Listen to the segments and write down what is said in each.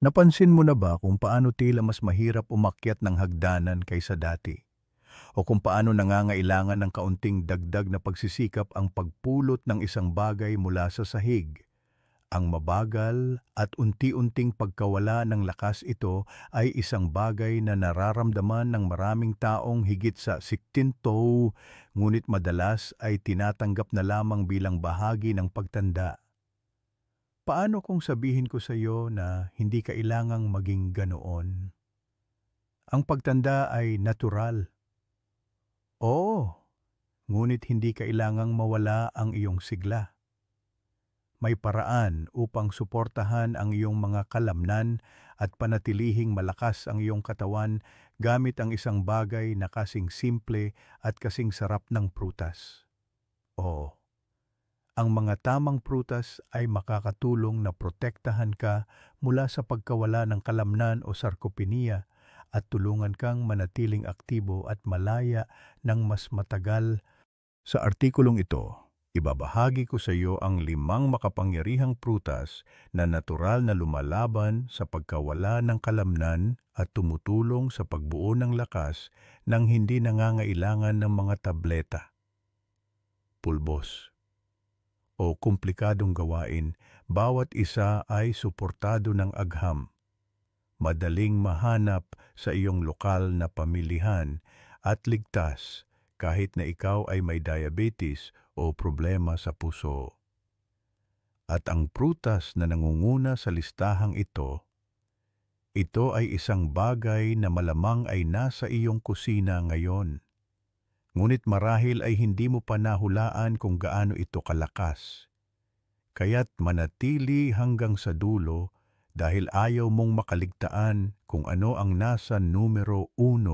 Napansin mo na ba kung paano tila mas mahirap umakyat ng hagdanan kaysa dati? O kung paano nangangailangan ng kaunting dagdag na pagsisikap ang pagpulot ng isang bagay mula sa sahig? Ang mabagal at unti-unting pagkawala ng lakas ito ay isang bagay na nararamdaman ng maraming taong higit sa 60, ngunit madalas ay tinatanggap na lamang bilang bahagi ng pagtanda. Paano kung sabihin ko sa iyo na hindi kailangang maging ganoon? Ang pagtanda ay natural. Oo, ngunit hindi kailangang mawala ang iyong sigla. May paraan upang suportahan ang iyong mga kalamnan at panatilihing malakas ang iyong katawan gamit ang isang bagay na kasing simple at kasing sarap ng prutas. Oo, ang mga tamang prutas ay makakatulong na protektahan ka mula sa pagkawala ng kalamnan o sarkopenia at tulungan kang manatiling aktibo at malaya ng mas matagal. Sa artikulong ito, ibabahagi ko sa iyo ang 5 makapangyarihang prutas na natural na lumalaban sa pagkawala ng kalamnan at tumutulong sa pagbuo ng lakas nang hindi nangangailangan ng mga tableta, pulbos, o komplikadong gawain. Bawat isa ay suportado ng agham, madaling mahanap sa iyong lokal na pamilihan at ligtas kahit na ikaw ay may diabetes o problema sa puso. At ang prutas na nangunguna sa listahang ito ay isang bagay na malamang ay nasa iyong kusina ngayon. Ngunit marahil ay hindi mo pa nahulaan kung gaano ito kalakas. Kaya't manatili hanggang sa dulo dahil ayaw mong makaligtaan kung ano ang nasa numero 1.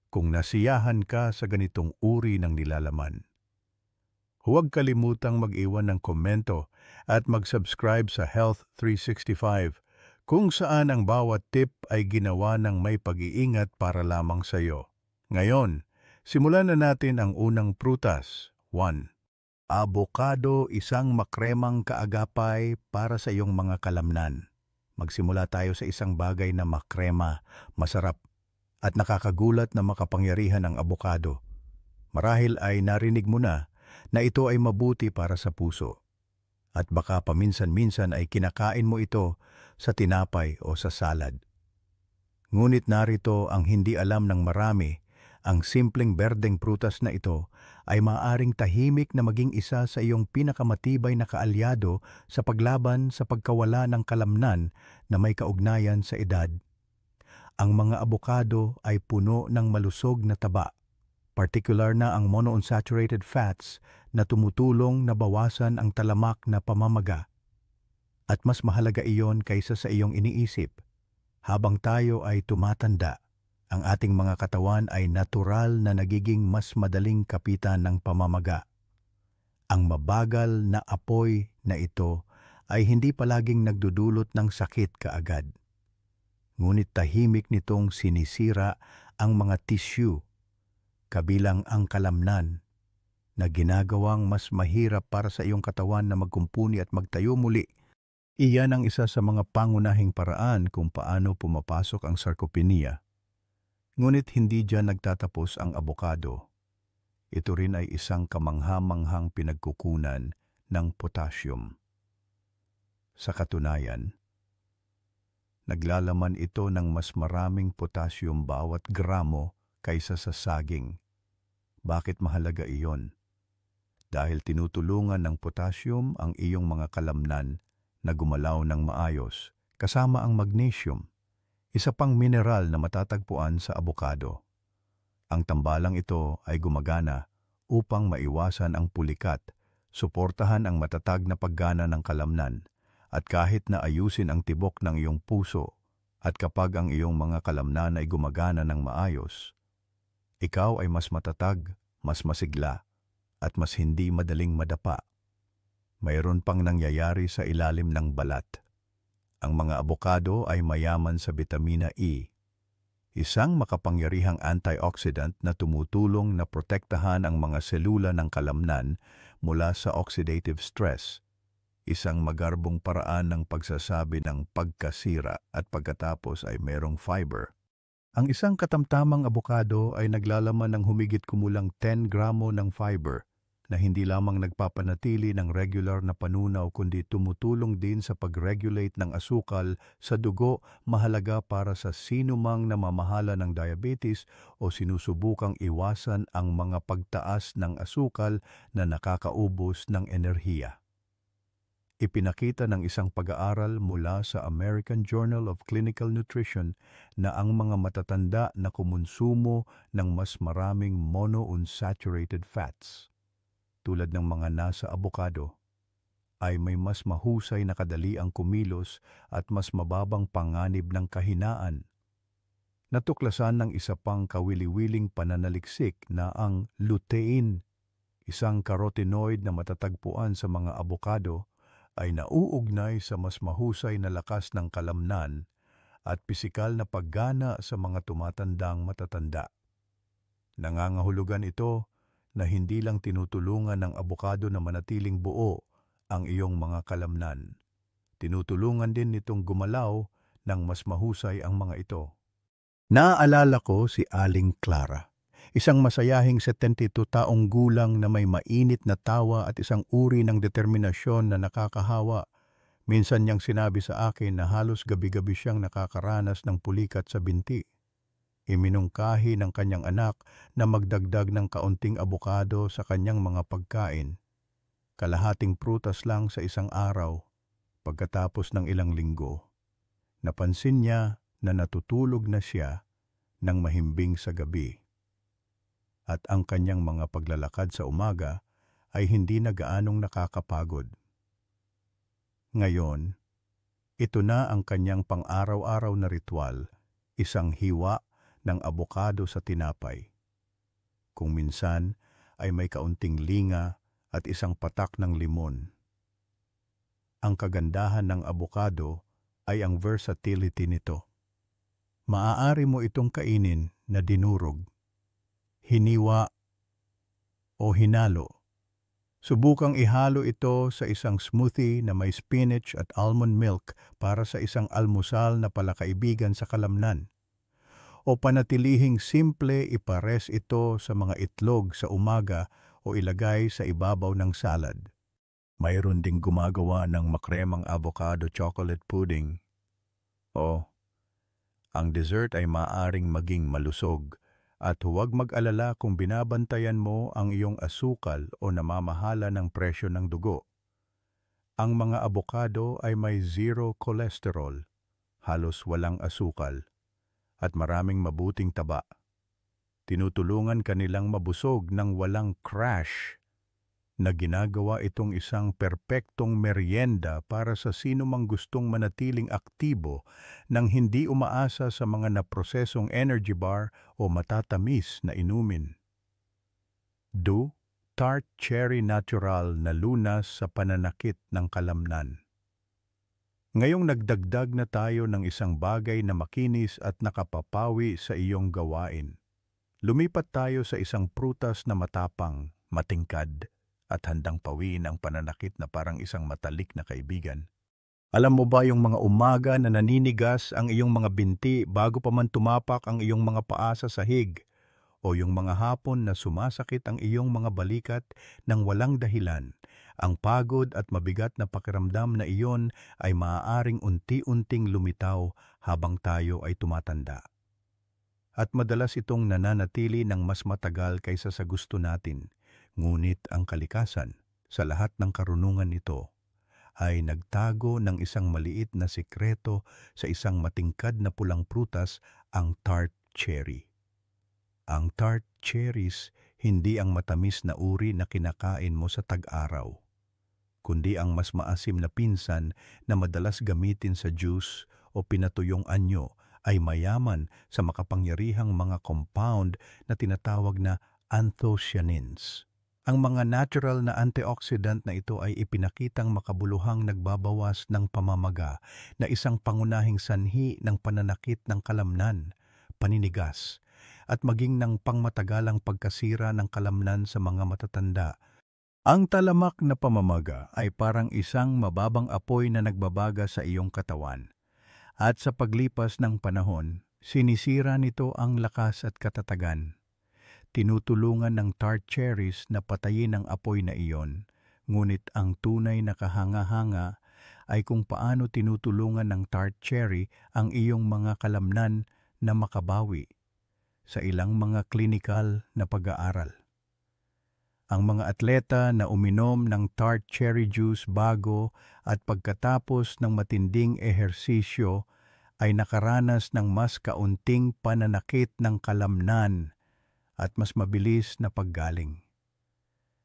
Kung nasiyahan ka sa ganitong uri ng nilalaman, huwag kalimutang mag-iwan ng komento at mag-subscribe sa Health 365 kung saan ang bawat tip ay ginawa ng may pag-iingat para lamang sa iyo. Ngayon, simulan na natin ang unang prutas. 1. Avocado, isang makremang kaagapay para sa iyong mga kalamnan. Magsimula tayo sa isang bagay na makrema, masarap, at nakakagulat na makapangyarihan ang avocado. Marahil ay narinig mo na ito ay mabuti para sa puso. At baka paminsan-minsan ay kinakain mo ito sa tinapay o sa salad. Ngunit narito ang hindi alam ng marami, ang simpleng berdeng prutas na ito ay maaaring tahimik na maging isa sa iyong pinakamatibay na kaalyado sa paglaban sa pagkawala ng kalamnan na may kaugnayan sa edad. Ang mga abokado ay puno ng malusog na taba, particular na ang monounsaturated fats na tumutulong na bawasan ang talamak na pamamaga. At mas mahalaga iyon kaysa sa iyong iniisip. Habang tayo ay tumatanda, ang ating mga katawan ay natural na nagiging mas madaling kapitan ng pamamaga. Ang mabagal na apoy na ito ay hindi palaging nagdudulot ng sakit kaagad. Ngunit tahimik nitong sinisira ang mga tissue, kabilang ang kalamnan, na ginagawang mas mahirap para sa iyong katawan na magkumpuni at magtayo muli. Iyan ang isa sa mga pangunahing paraan kung paano pumapasok ang sarkopenia. Ngunit hindi diyan nagtatapos ang abokado. Ito rin ay isang kamangha-manghang pinagkukunan ng potassium. Sa katunayan, naglalaman ito ng mas maraming potassium bawat gramo kaysa sa saging. Bakit mahalaga iyon? Dahil tinutulungan ng potassium ang iyong mga kalamnan na gumalaw ng maayos, kasama ang magnesium, isa pang mineral na matatagpuan sa abokado. Ang tambalang ito ay gumagana upang maiwasan ang pulikat, suportahan ang matatag na paggana ng kalamnan, at kahit na ayusin ang tibok ng iyong puso, at kapag ang iyong mga kalamnan ay gumagana ng maayos, ikaw ay mas matatag, mas masigla, at mas hindi madaling madapa. Mayroon pang nangyayari sa ilalim ng balat. Ang mga abokado ay mayaman sa vitamina E, isang makapangyarihang antioxidant na tumutulong na protektahan ang mga selula ng kalamnan mula sa oxidative stress. isang magarbong paraan ng pagsasabi ng pagkasira at pagkatapos ay merong fiber. Ang isang katamtamang abokado ay naglalaman ng humigit kumulang 10 gramo ng fiber na hindi lamang nagpapanatili ng regular na panunaw kundi tumutulong din sa pag-regulate ng asukal sa dugo, mahalaga para sa sinumang namamahala ng diabetes o sinusubukang iwasan ang mga pagtaas ng asukal na nakakaubos ng enerhiya. Ipinakita ng isang pag-aaral mula sa American Journal of Clinical Nutrition na ang mga matatanda na kumonsumo ng mas maraming monounsaturated fats, tulad ng mga nasa abokado, ay may mas mahusay na kadaliang kumilos at mas mababang panganib ng kahinaan. Natuklasan ng isa pang kawili-wiling pananaliksik na ang lutein, isang carotenoid na matatagpuan sa mga abokado, ay nauugnay sa mas mahusay na lakas ng kalamnan at pisikal na paggana sa mga tumatandang matatanda. Nangangahulugan ito na hindi lang tinutulungan ng abokado na manatiling buo ang iyong mga kalamnan. Tinutulungan din nitong gumalaw ng mas mahusay ang mga ito. Naaalala ko si Aling Clara, isang masayahing 72 taong gulang na may mainit na tawa at isang uri ng determinasyon na nakakahawa. Minsan niyang sinabi sa akin na halos gabi-gabi siyang nakakaranas ng pulikat sa binti. Iminungkahi ng kanyang anak na magdagdag ng kaunting abokado sa kanyang mga pagkain. Kalahating prutas lang sa isang araw. Pagkatapos ng ilang linggo, napansin niya na natutulog na siya ng mahimbing sa gabi. At ang kanyang mga paglalakad sa umaga ay hindi na gaanong nakakapagod. Ngayon, ito na ang kanyang pang-araw-araw na ritual, isang hiwa ng abokado sa tinapay. Kung minsan ay may kaunting linga at isang patak ng limon. Ang kagandahan ng abokado ay ang versatility nito. Maaari mo itong kainin na dinurog, hiniwa o hinalo. Subukang ihalo ito sa isang smoothie na may spinach at almond milk para sa isang almusal na palakaibigan sa kalamnan. O panatilihing simple ipares ito sa mga itlog sa umaga o ilagay sa ibabaw ng salad. Mayroon ding gumagawa ng makremang avocado chocolate pudding. O, ang dessert ay maaaring maging malusog. At huwag mag-alala kung binabantayan mo ang iyong asukal o namamahala ng presyo ng dugo. Ang mga abokado ay may zero cholesterol, halos walang asukal, at maraming mabuting taba. Tinutulungan kanilang mabusog ng walang crash, na ginagawa itong isang perpektong merienda para sa sinumang gustong manatiling aktibo nang hindi umaasa sa mga naprosesong energy bar o matatamis na inumin. Do Tart Cherry Natural na lunas sa pananakit ng kalamnan. Ngayong nagdagdag na tayo ng isang bagay na makinis at nakapapawi sa iyong gawain. Lumipat tayo sa isang prutas na matapang, matingkad, at handang pawiin ang pananakit na parang isang matalik na kaibigan. Alam mo ba yung mga umaga na naninigas ang iyong mga binti bago pa man tumapak ang iyong mga paa sa sahig? O yung mga hapon na sumasakit ang iyong mga balikat nang walang dahilan? Ang pagod at mabigat na pakiramdam na iyon ay maaaring unti-unting lumitaw habang tayo ay tumatanda. At madalas itong nananatili ng mas matagal kaysa sa gusto natin. Ngunit ang kalikasan, sa lahat ng karunungan nito, ay nagtago ng isang maliit na sikreto sa isang matingkad na pulang prutas, ang tart cherry. Ang tart cherries hindi ang matamis na uri na kinakain mo sa tag-araw, kundi ang mas maasim na pinsan na madalas gamitin sa juice o pinatuyong anyo ay mayaman sa makapangyarihang mga compound na tinatawag na anthocyanins. Ang mga natural na antioxidant na ito ay ipinakitang makabuluhang nagbabawas ng pamamaga na isang pangunahing sanhi ng pananakit ng kalamnan, paninigas, at maging ng pangmatagalang pagkasira ng kalamnan sa mga matatanda. Ang talamak na pamamaga ay parang isang mababang apoy na nagbabaga sa iyong katawan. At sa paglipas ng panahon, sinisira nito ang lakas at katatagan. Tinutulungan ng tart cherries na patayin ang apoy na iyon, ngunit ang tunay na kahanga-hanga ay kung paano tinutulungan ng tart cherry ang iyong mga kalamnan na makabawi sa ilang mga klinikal na pag-aaral. Ang mga atleta na uminom ng tart cherry juice bago at pagkatapos ng matinding ehersisyo ay nakaranas ng mas kaunting pananakit ng kalamnan at mas mabilis na paggaling.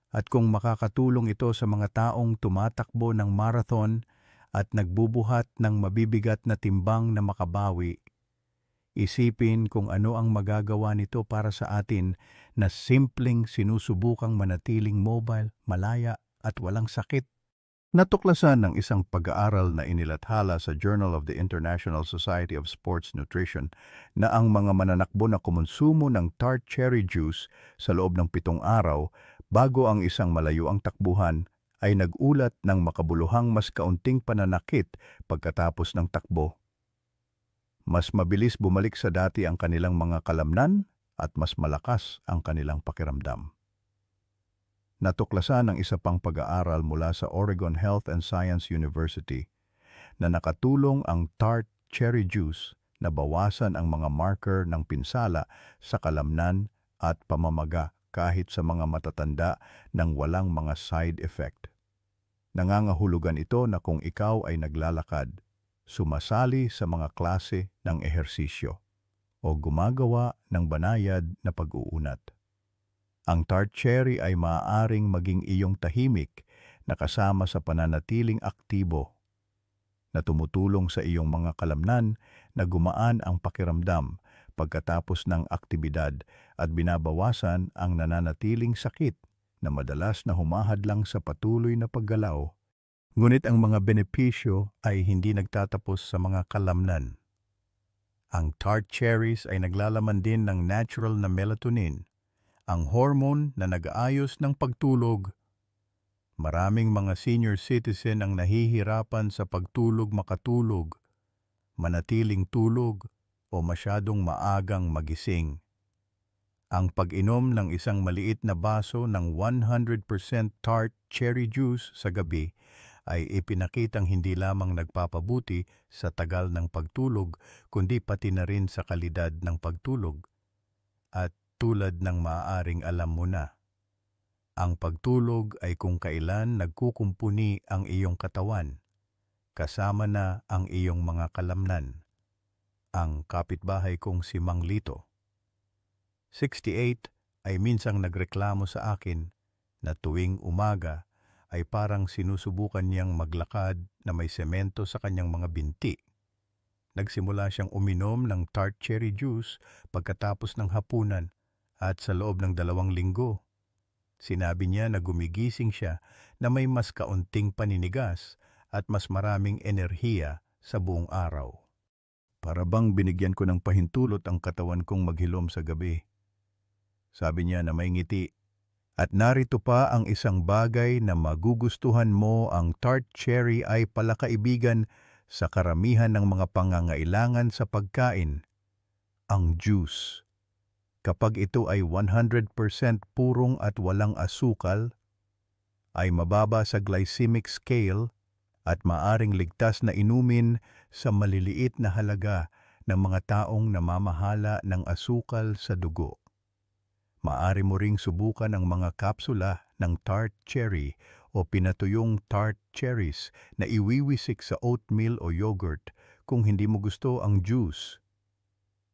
At kung makakatulong ito sa mga taong tumatakbo ng marathon at nagbubuhat ng mabibigat na timbang na makabawi, isipin kung ano ang magagawa nito para sa atin na simpleng sinusubukang manatiling mobile, malaya at walang sakit. Natuklasan ng isang pag-aaral na inilathala sa Journal of the International Society of Sports Nutrition na ang mga mananakbo na kumonsumo ng tart cherry juice sa loob ng 7 araw bago ang isang malayuang takbuhan ay nag-ulat ng makabuluhang mas kaunting pananakit pagkatapos ng takbo. Mas mabilis bumalik sa dati ang kanilang mga kalamnan at mas malakas ang kanilang pakiramdam. Natuklasan ng isa pang pag-aaral mula sa Oregon Health and Science University na nakatulong ang tart cherry juice na bawasan ang mga marker ng pinsala sa kalamnan at pamamaga kahit sa mga matatanda nang walang mga side effect. Nangangahulugan ito na kung ikaw ay naglalakad, sumasali sa mga klase ng ehersisyo, o gumagawa ng banayad na pag-uunat. Ang tart cherry ay maaaring maging iyong tahimik na kasama sa pananatiling aktibo, na tumutulong sa iyong mga kalamnan na gumaan ang pakiramdam pagkatapos ng aktibidad at binabawasan ang nananatiling sakit na madalas na humahadlang sa patuloy na paggalaw. Ngunit ang mga benepisyo ay hindi nagtatapos sa mga kalamnan. Ang tart cherries ay naglalaman din ng natural na melatonin, ang hormone na nag-aayos ng pagtulog. Maraming mga senior citizen ang nahihirapan sa makatulog, manatiling tulog o masyadong maagang magising. Ang pag-inom ng isang maliit na baso ng 100% tart cherry juice sa gabi ay ipinakitang hindi lamang nagpapabuti sa tagal ng pagtulog, kundi pati na rin sa kalidad ng pagtulog. At tulad ng maaaring alam mo na, ang pagtulog ay kung kailan nagkukumpuni ang iyong katawan, kasama na ang iyong mga kalamnan. Ang kapitbahay kong si Mang Lito, 68, ay minsang nagreklamo sa akin na tuwing umaga ay parang sinusubukan niyang maglakad na may semento sa kanyang mga binti. Nagsimula siyang uminom ng tart cherry juice pagkatapos ng hapunan at sa loob ng 2 linggo, sinabi niya na gumigising siya na may mas kaunting paninigas at mas maraming enerhiya sa buong araw. Para bang binigyan ko ng pahintulot ang katawan kong maghilom sa gabi. Sabi niya na may ngiti. At narito pa ang isang bagay na magugustuhan mo, ang tart cherry ay palakaibigan sa karamihan ng mga pangangailangan sa pagkain. Ang juice. Kapag ito ay 100% purong at walang asukal, ay mababa sa glycemic scale at maaring ligtas na inumin sa maliliit na halaga ng mga taong namamahala ng asukal sa dugo. Maaari mo ring subukan ang mga kapsula ng tart cherry o pinatuyong tart cherries na iwiwisik sa oatmeal o yogurt kung hindi mo gusto ang juice.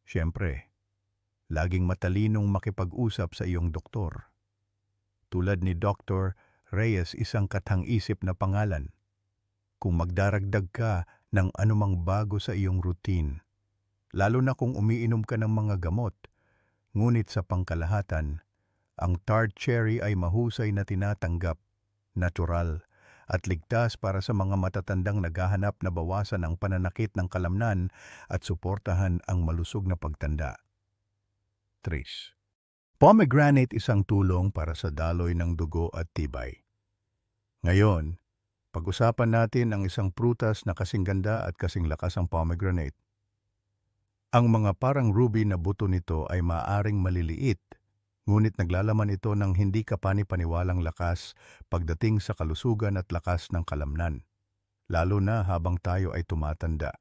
Siyempre, laging matalinong makipag-usap sa iyong doktor. Tulad ni Dr. Reyes, isang kathang-isip na pangalan. Kung magdaragdag ka ng anumang bago sa iyong routine, lalo na kung umiinom ka ng mga gamot, ngunit sa pangkalahatan, ang tart cherry ay mahusay na tinatanggap, natural, at ligtas para sa mga matatandang naghahanap na bawasan ang pananakit ng kalamnan at suportahan ang malusog na pagtanda. 3. Pomegranate, isang tulong para sa daloy ng dugo at tibay. Ngayon, pag-usapan natin ang isang prutas na kasing ganda at kasing lakas ang pomegranate. Ang mga parang ruby na buto nito ay maaaring maliliit, ngunit naglalaman ito ng hindi kapani-paniwalang lakas pagdating sa kalusugan at lakas ng kalamnan, lalo na habang tayo ay tumatanda.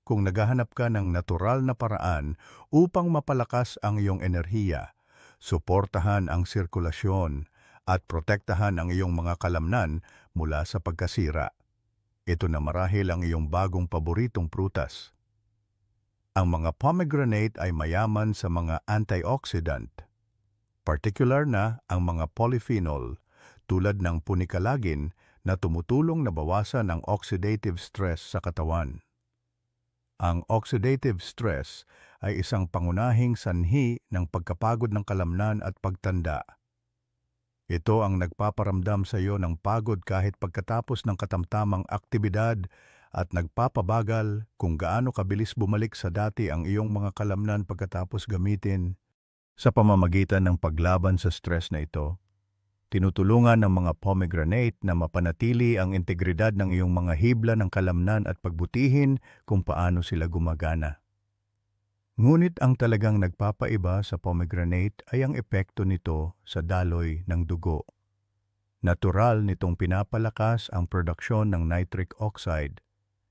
Kung naghahanap ka ng natural na paraan upang mapalakas ang iyong enerhiya, suportahan ang sirkulasyon, at protektahan ang iyong mga kalamnan mula sa pagkasira, ito na marahil ang iyong bagong paboritong prutas. Ang mga pomegranate ay mayaman sa mga antioxidant, partikular na ang mga polyphenol tulad ng punikalagin na tumutulong na bawasan ang oxidative stress sa katawan. Ang oxidative stress ay isang pangunahing sanhi ng pagkapagod ng kalamnan at pagtanda. Ito ang nagpaparamdam sa iyo ng pagod kahit pagkatapos ng katamtamang aktibidad at nagpapabagal kung gaano kabilis bumalik sa dati ang iyong mga kalamnan pagkatapos gamitin. Sa pamamagitan ng paglaban sa stress na ito, tinutulungan ng mga pomegranate na mapanatili ang integridad ng iyong mga hibla ng kalamnan at pagbutihin kung paano sila gumagana. Ngunit ang talagang nagpapaiba sa pomegranate ay ang epekto nito sa daloy ng dugo. Natural nitong pinapalakas ang produksyon ng nitric oxide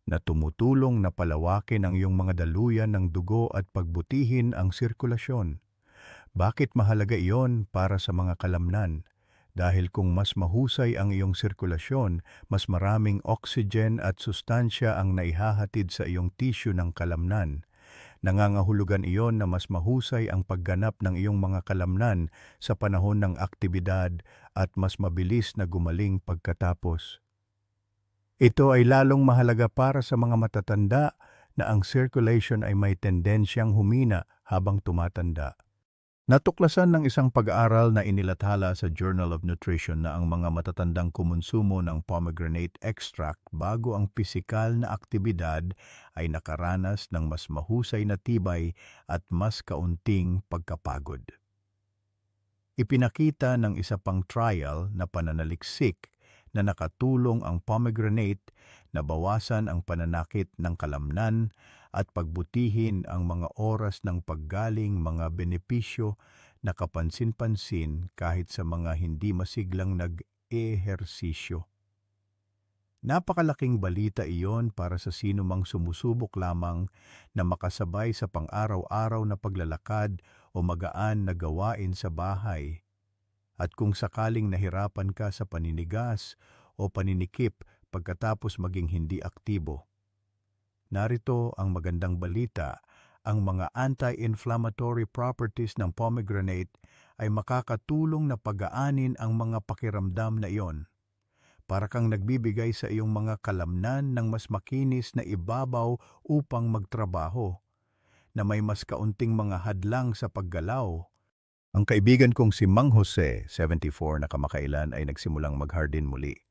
na tumutulong na palawakin ang iyong mga daluyan ng dugo at pagbutihin ang sirkulasyon. Bakit mahalaga iyon para sa mga kalamnan? Dahil kung mas mahusay ang iyong sirkulasyon, mas maraming oxygen at sustansya ang naihahatid sa iyong tissue ng kalamnan. Nangangahulugan iyon na mas mahusay ang pagganap ng iyong mga kalamnan sa panahon ng aktibidad at mas mabilis na gumaling pagkatapos. Ito ay lalong mahalaga para sa mga matatanda na ang circulation ay may tendensyang humina habang tumatanda. Natuklasan ng isang pag-aaral na inilathala sa Journal of Nutrition na ang mga matatandang kumonsumo ng pomegranate extract bago ang pisikal na aktibidad ay nakaranas ng mas mahusay na tibay at mas kaunting pagkapagod. Ipinakita ng isa pang trial na pananaliksik na nakatulong ang pomegranate na bawasan ang pananakit ng kalamnan at pagbutihin ang mga oras ng paggaling, mga benepisyo na kapansin-pansin kahit sa mga hindi masiglang nag-ehersisyo. Napakalaking balita iyon para sa sino mang sumusubok lamang na makasabay sa pang-araw-araw na paglalakad o magaan na gawain sa bahay. At kung sakaling nahirapan ka sa paninigas o paninikip pagkatapos maging hindi aktibo, narito ang magandang balita, ang mga anti-inflammatory properties ng pomegranate ay makakatulong na pagaanin ang mga pakiramdam na iyon. Para kang nagbibigay sa iyong mga kalamnan ng mas makinis na ibabaw upang magtrabaho, na may mas kaunting mga hadlang sa paggalaw. Ang kaibigan kong si Mang Jose, 74 na kamakailan ay nagsimulang maghardin muli.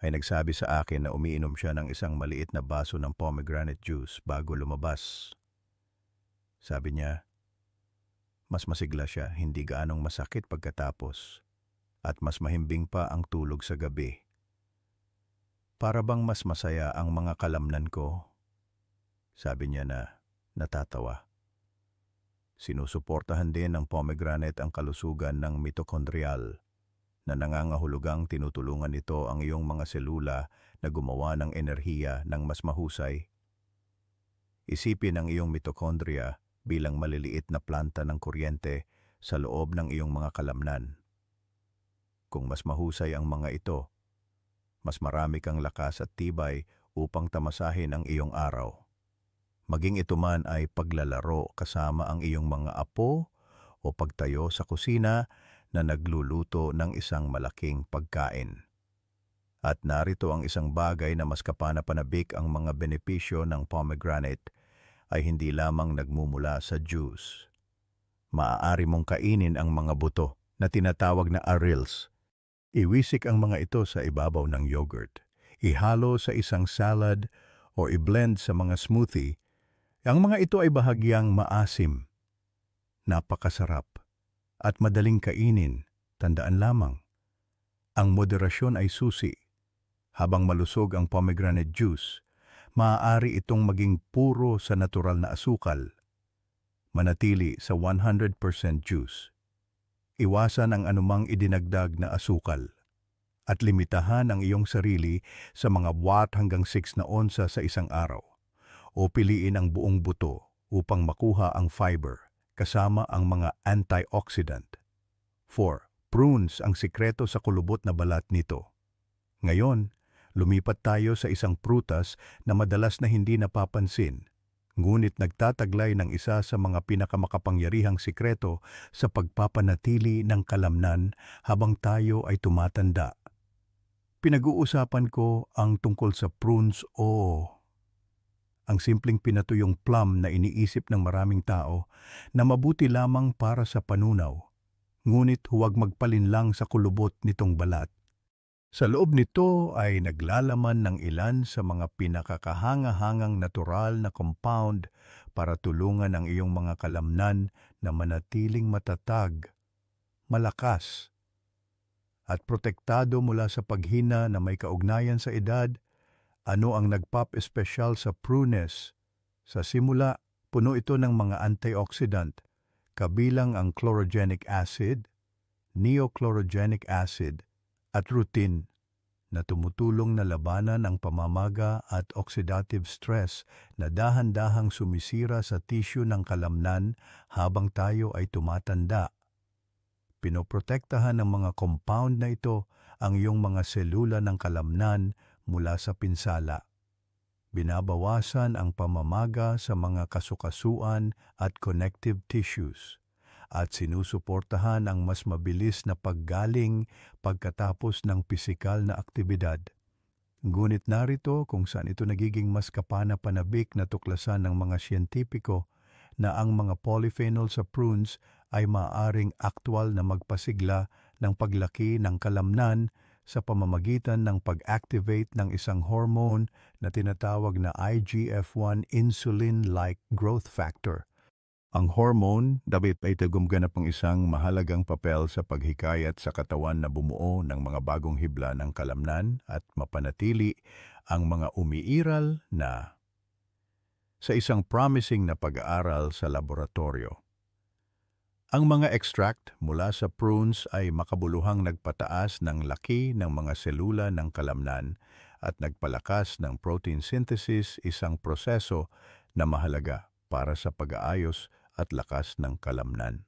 Ay nagsabi sa akin na umiinom siya ng isang maliit na baso ng pomegranate juice bago lumabas. Sabi niya, mas masigla siya, hindi gaanong masakit pagkatapos, at mas mahimbing pa ang tulog sa gabi. Para bang mas masaya ang mga kalamnan ko? Sabi niya na natatawa. Sinusuportahan din ng pomegranate ang kalusugan ng mitochondrial, na nangangahulugang tinutulungan ito ang iyong mga selula na gumawa ng enerhiya ng mas mahusay. Isipin ang iyong mitochondria bilang maliliit na planta ng kuryente sa loob ng iyong mga kalamnan. Kung mas mahusay ang mga ito, mas marami kang lakas at tibay upang tamasahin ang iyong araw. Maging ito man ay paglalaro kasama ang iyong mga apo o pagtayo sa kusina na nagluluto ng isang malaking pagkain. At narito ang isang bagay na mas kapanapanabik, ang mga benepisyo ng pomegranate ay hindi lamang nagmumula sa juice. Maaari mong kainin ang mga buto na tinatawag na arils. Iwisik ang mga ito sa ibabaw ng yogurt. Ihalo sa isang salad o i-blend sa mga smoothie. Ang mga ito ay bahagyang maasim, napakasarap, at madaling kainin. Tandaan lamang, Ang moderasyon ay susi. Habang malusog ang pomegranate juice, maaari itong maging puro sa natural na asukal. Manatili sa 100% juice. Iwasan ang anumang idinagdag na asukal. At limitahan ang iyong sarili sa mga watt hanggang 6 na onsa sa isang araw. O piliin ang buong buto upang makuha ang fiber kasama ang mga antioxidant. 4. Prunes ang sikreto sa kulubot na balat nito. Ngayon, lumipat tayo sa isang prutas na madalas na hindi napapansin, ngunit nagtataglay ng isa sa mga pinakamakapangyarihang sikreto sa pagpapanatili ng kalamnan habang tayo ay tumatanda. Pinag-uusapan ko ang tungkol sa prunes o ang simpleng pinatuyong plum na iniisip ng maraming tao na mabuti lamang para sa panunaw, ngunit huwag magpalinlang sa kulubot nitong balat. Sa loob nito ay naglalaman ng ilan sa mga pinakakahanga-hangang natural na compound para tulungan ang iyong mga kalamnan na manatiling matatag, malakas, at protektado mula sa paghina na may kaugnayan sa edad. Ano ang nagpap-espesyal sa prunes? Sa simula, puno ito ng mga antioxidant, kabilang ang chlorogenic acid, neochlorogenic acid, at rutin na tumutulong na labanan ang pamamaga at oxidative stress na dahan-dahang sumisira sa tissue ng kalamnan habang tayo ay tumatanda. Pinoprotektahan ng mga compound na ito ang iyong mga selula ng kalamnan mula sa pinsala. Binabawasan ang pamamaga sa mga kasukasuan at connective tissues at sinusuportahan ang mas mabilis na paggaling pagkatapos ng pisikal na aktibidad. Ngunit narito kung saan ito nagiging mas kapana-panabik na tuklasan ng mga siyentipiko na ang mga polyphenol sa prunes ay maaaring aktwal na magpasigla ng paglaki ng kalamnan sa pamamagitan ng pag-activate ng isang hormone na tinatawag na IGF-1 insulin-like growth factor. Ang hormone dapat ay gumaganap ng isang mahalagang papel sa paghikayat sa katawan na bumuo ng mga bagong hibla ng kalamnan at mapanatili ang mga umiiral na. Sa isang promising na pag-aaral sa laboratorio, ang mga extract mula sa prunes ay makabuluhang nagpataas ng laki ng mga selula ng kalamnan at nagpalakas ng protein synthesis, isang proseso na mahalaga para sa pag-aayos at lakas ng kalamnan.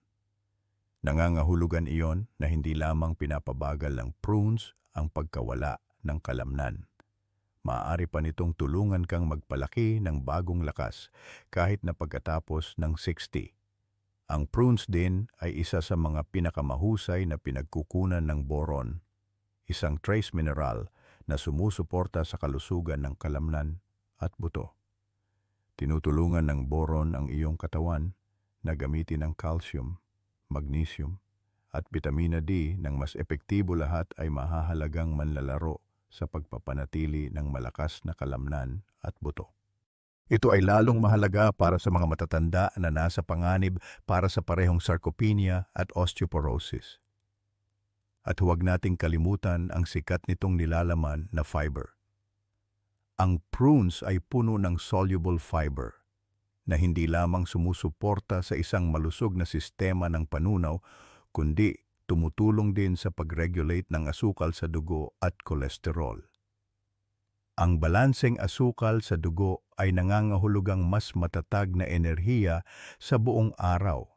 Nangangahulugan iyon na hindi lamang pinapabagal ng prunes ang pagkawala ng kalamnan. Maaari pa nitong tulungan kang magpalaki ng bagong lakas kahit na pagkatapos ng 60. Ang prunes din ay isa sa mga pinakamahusay na pinagkukunan ng boron, isang trace mineral na sumusuporta sa kalusugan ng kalamnan at buto. Tinutulungan ng boron ang iyong katawan na gamitin ang calcium, magnesium, at vitamina D ng mas epektibo. Lahat ay mahahalagang manlalaro sa pagpapanatili ng malakas na kalamnan at buto. Ito ay lalong mahalaga para sa mga matatanda na nasa panganib para sa parehong sarcopenia at osteoporosis. At huwag nating kalimutan ang sikat nitong nilalaman na fiber. Ang prunes ay puno ng soluble fiber na hindi lamang sumusuporta sa isang malusog na sistema ng panunaw, kundi tumutulong din sa pag-regulate ng asukal sa dugo at kolesterol. Ang balanseng asukal sa dugo ay nangangahulugang mas matatag na enerhiya sa buong araw,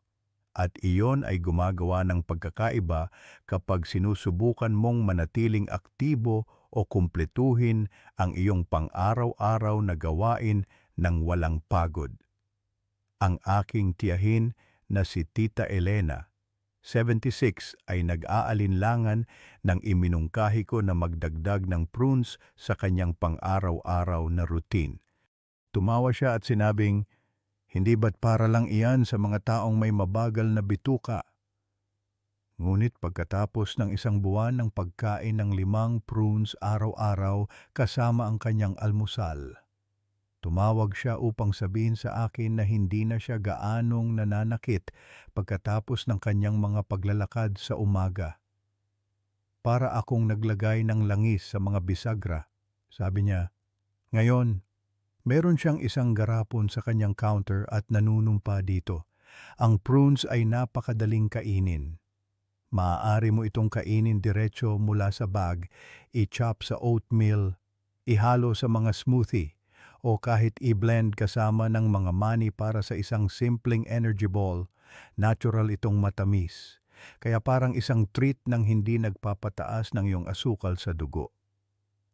at iyon ay gumagawa ng pagkakaiba kapag sinusubukan mong manatiling aktibo o kumpletuhin ang iyong pang-araw-araw na gawain ng walang pagod. Ang aking tiyahin na si Tita Elena, 76, ay nag-aalinlangan nang iminungkahi ko na magdagdag ng prunes sa kanyang pang-araw-araw na routine. Tumawa siya at sinabing, "Hindi ba't para lang iyan sa mga taong may mabagal na bituka?" Ngunit pagkatapos ng isang buwan ng pagkain ng 5 prunes araw-araw kasama ang kanyang almusal, tumawag siya upang sabihin sa akin na hindi na siya gaanong nananakit pagkatapos ng kanyang mga paglalakad sa umaga. para akong naglagay ng langis sa mga bisagra. Sabi niya, ngayon, meron siyang isang garapon sa kanyang counter at nanunumpa dito. Ang prunes ay napakadaling kainin. Maaari mo itong kainin diretso mula sa bag, i-chop sa oatmeal, ihalo sa mga smoothie, o kahit i-blend kasama ng mga mani para sa isang simpleng energy ball. Natural itong matamis, kaya parang isang treat ng hindi nagpapataas ng iyong asukal sa dugo.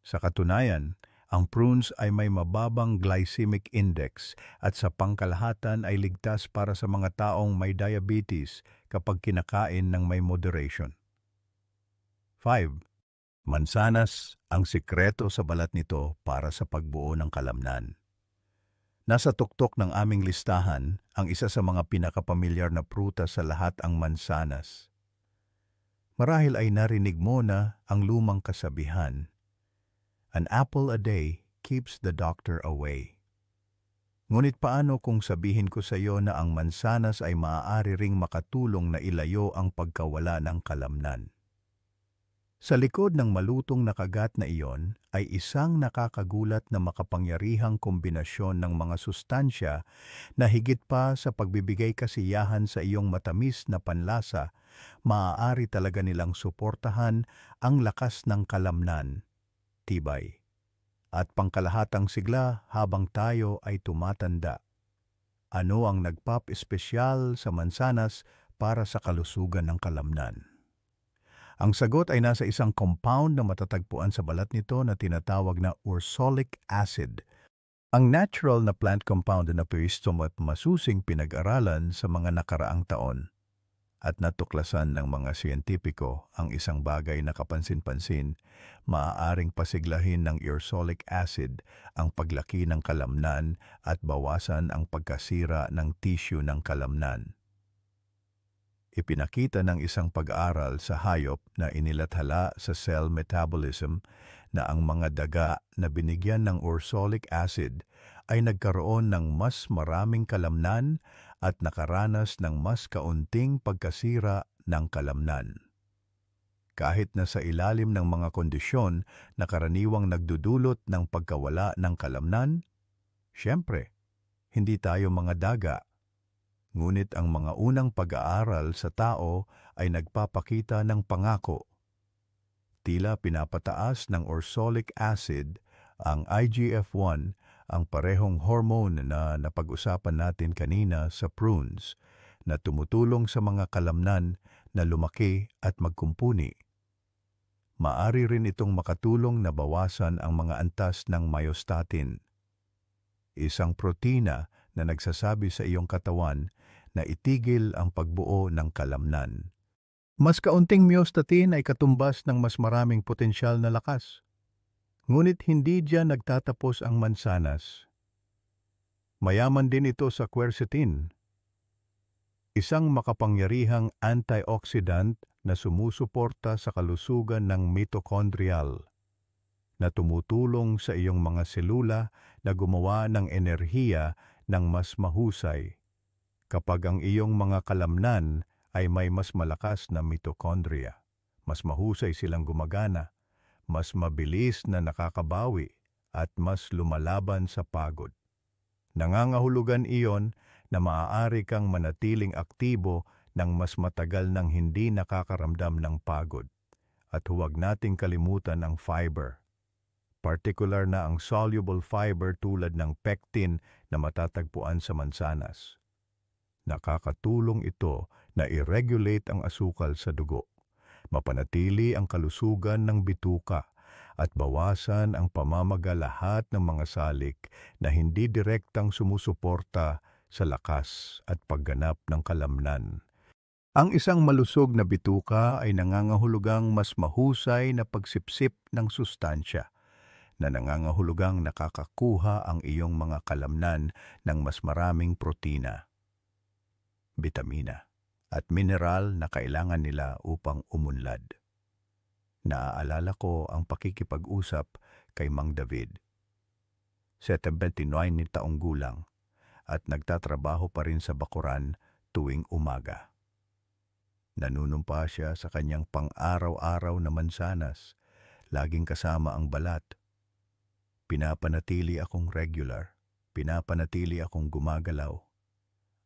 Sa katunayan, ang prunes ay may mababang glycemic index at sa pangkalahatan ay ligtas para sa mga taong may diabetes kapag kinakain ng may moderation. 5. Mansanas, ang sikreto sa balat nito para sa pagbuo ng kalamnan. Nasa tuktok ng aming listahan ang isa sa mga pinakapamilyar na prutas sa lahat, ang mansanas. Marahil ay narinig mo na ang lumang kasabihan, "An apple a day keeps the doctor away." Ngunit paano kung sabihin ko sa iyo na ang mansanas ay maaari ring makatulong na ilayo ang pagkawala ng kalamnan? Sa likod ng malutong na kagat na iyon ay isang nakakagulat na makapangyarihang kombinasyon ng mga sustansya na higit pa sa pagbibigay kasiyahan sa iyong matamis na panlasa, maaari talaga nilang suportahan ang lakas ng kalamnan, tibay, at pangkalahatang sigla habang tayo ay tumatanda. Ano ang nagpap-espesyal sa mansanas para sa kalusugan ng kalamnan? Ang sagot ay nasa isang compound na matatagpuan sa balat nito na tinatawag na ursolic acid. Ang natural na plant compound na napiwistom at masusing pinag-aralan sa mga nakaraang taon. At natuklasan ng mga siyentipiko ang isang bagay na kapansin-pansin, maaaring pasiglahin ng ursolic acid ang paglaki ng kalamnan at bawasan ang pagkasira ng tissue ng kalamnan. Ipinakita ng isang pag-aaral sa hayop na inilathala sa cell metabolism na ang mga daga na binigyan ng ursolic acid ay nagkaroon ng mas maraming kalamnan at nakaranas ng mas kaunting pagkasira ng kalamnan. Kahit na sa ilalim ng mga kondisyon na karaniwang nagdudulot ng pagkawala ng kalamnan, siyempre, hindi tayo mga daga. Ngunit ang mga unang pag-aaral sa tao ay nagpapakita ng pangako. Tila pinapataas ng ursolic acid ang IGF-1, ang parehong hormone na napag-usapan natin kanina sa prunes, na tumutulong sa mga kalamnan na lumaki at magkumpuni. Maari rin itong makatulong na bawasan ang mga antas ng myostatin, isang protina na nagsasabi sa iyong katawan na itigil ang pagbuo ng kalamnan. Mas kaunting myostatin ay katumbas ng mas maraming potensyal na lakas. Ngunit hindi diyan nagtatapos ang mansanas. Mayaman din ito sa quercetin, isang makapangyarihang antioxidant na sumusuporta sa kalusugan ng mitochondrial, na tumutulong sa iyong mga selula na gumawa ng enerhiya ng mas mahusay. Kapag ang iyong mga kalamnan ay may mas malakas na mitochondria, mas mahusay silang gumagana, mas mabilis na nakakabawi, at mas lumalaban sa pagod. Nangangahulugan iyon na maaari kang manatiling aktibo ng mas matagal nang hindi nakakaramdam ng pagod. At huwag nating kalimutan ang fiber. Partikular na ang soluble fiber tulad ng pectin na matatagpuan sa mansanas. Nakakatulong ito na i-regulate ang asukal sa dugo, mapanatili ang kalusugan ng bituka, at bawasan ang pamamagalahat ng mga salik na hindi direktang sumusuporta sa lakas at pagganap ng kalamnan. Ang isang malusog na bituka ay nangangahulugang mas mahusay na pagsipsip ng sustansya, na nangangahulugang nakakakuha ang iyong mga kalamnan ng mas maraming protina, bitamina, at mineral na kailangan nila upang umunlad. Naaalala ko ang pakikipag-usap kay Mang David. 79 ni taong gulang at nagtatrabaho pa rin sa bakuran tuwing umaga. Nanunumpa siya sa kanyang pang-araw-araw na mansanas, laging kasama ang balat. Pinapanatili akong regular, pinapanatili akong gumagalaw,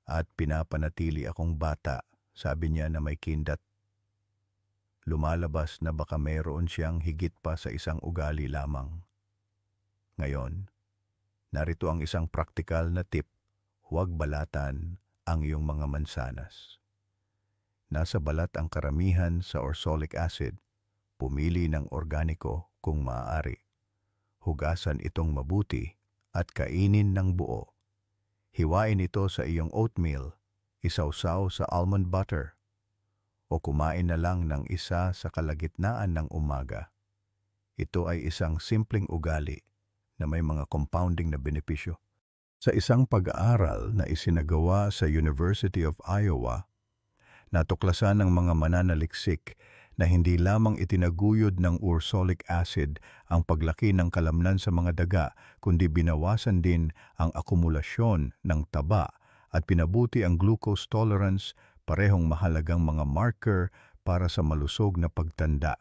at pinapanatili akong bata, sabi niya na may kindat. Lumalabas na baka mayroon siyang higit pa sa isang ugali lamang. Ngayon, narito ang isang praktikal na tip: huwag balatan ang iyong mga mansanas. Nasa balat ang karamihan sa orsolic acid. Pumili ng organiko kung maaari. Hugasan itong mabuti at kainin ng buo. Hiwain ito sa iyong oatmeal, isawsaw sa almond butter, o kumain na lang ng isa sa kalagitnaan ng umaga. Ito ay isang simpleng ugali na may mga compounding na benepisyo. Sa isang pag-aaral na isinagawa sa University of Iowa, natuklasan ng mga mananaliksik na hindi lamang itinaguyod ng ursolic acid ang paglaki ng kalamnan sa mga daga, kundi binawasan din ang akumulasyon ng taba at pinabuti ang glucose tolerance, parehong mahalagang mga marker para sa malusog na pagtanda.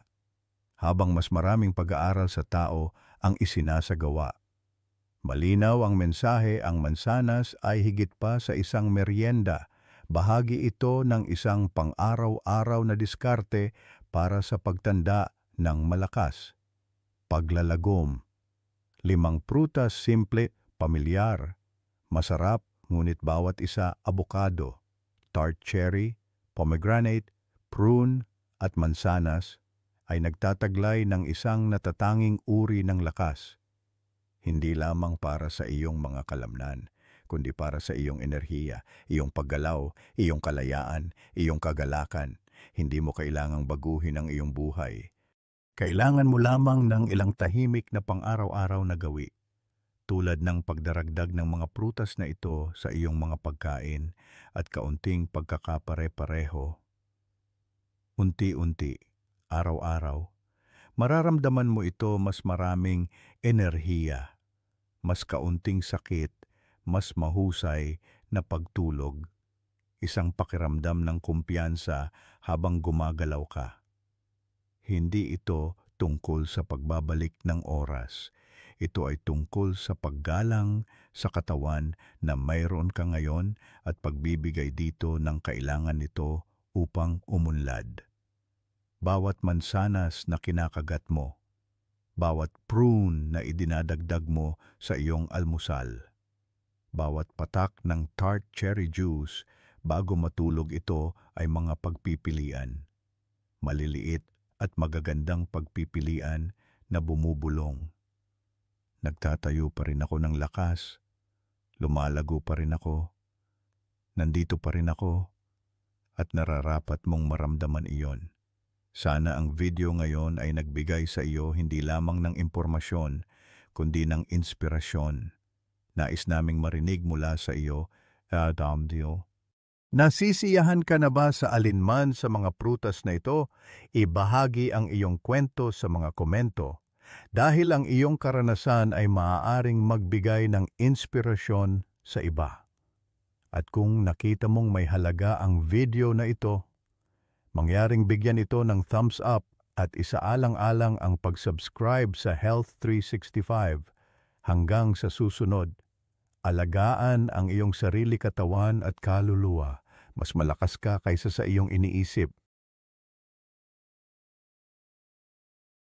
Habang mas maraming pag-aaral sa tao ang isinasagawa. Malinaw ang mensahe, ang mansanas ay higit pa sa isang merienda. Bahagi ito ng isang pang-araw-araw na diskarte para sa pagtanda ng malakas. Paglalagom. 5 prutas simple, pamilyar, masarap, ngunit bawat isa abokado, tart cherry, pomegranate, prune at mansanas ay nagtataglay ng isang natatanging uri ng lakas. Hindi lamang para sa iyong mga kalamnan, kundi para sa iyong enerhiya, iyong paggalaw, iyong kalayaan, iyong kagalakan. Hindi mo kailangang baguhin ang iyong buhay. Kailangan mo lamang ng ilang tahimik na pang-araw-araw na gawi, tulad ng pagdaragdag ng mga prutas na ito sa iyong mga pagkain at kaunting pagkakapare-pareho. Unti-unti, araw-araw, mararamdaman mo ito mas maraming enerhiya, mas kaunting sakit, mas mahusay na pagtulog, isang pakiramdam ng kumpiyansa habang gumagalaw ka. Hindi ito tungkol sa pagbabalik ng oras. Ito ay tungkol sa paggalang sa katawan na mayroon ka ngayon at pagbibigay dito ng kailangan nito upang umunlad. Bawat mansanas na kinakagat mo, bawat prune na idinadagdag mo sa iyong almusal, bawat patak ng tart cherry juice bago matulog, ito ay mga pagpipilian. Maliliit at magagandang pagpipilian na bumubulong. Nagtatayo pa rin ako ng lakas, lumalago pa rin ako, nandito pa rin ako, at nararapat mong maramdaman iyon. Sana ang video ngayon ay nagbigay sa iyo hindi lamang ng impormasyon, kundi ng inspirasyon. Nais naming marinig mula sa iyo, Adam Dio. Nasisiyahan ka na ba sa alinman sa mga prutas na ito? Ibahagi ang iyong kwento sa mga komento. Dahil ang iyong karanasan ay maaaring magbigay ng inspirasyon sa iba. At kung nakita mong may halaga ang video na ito, mangyaring bigyan ito ng thumbs up at isaalang-alang ang pag-subscribe sa Health 365. Hanggang sa susunod, alagaan ang iyong sarili, katawan at kaluluwa. Mas malakas ka kaysa sa iyong iniisip.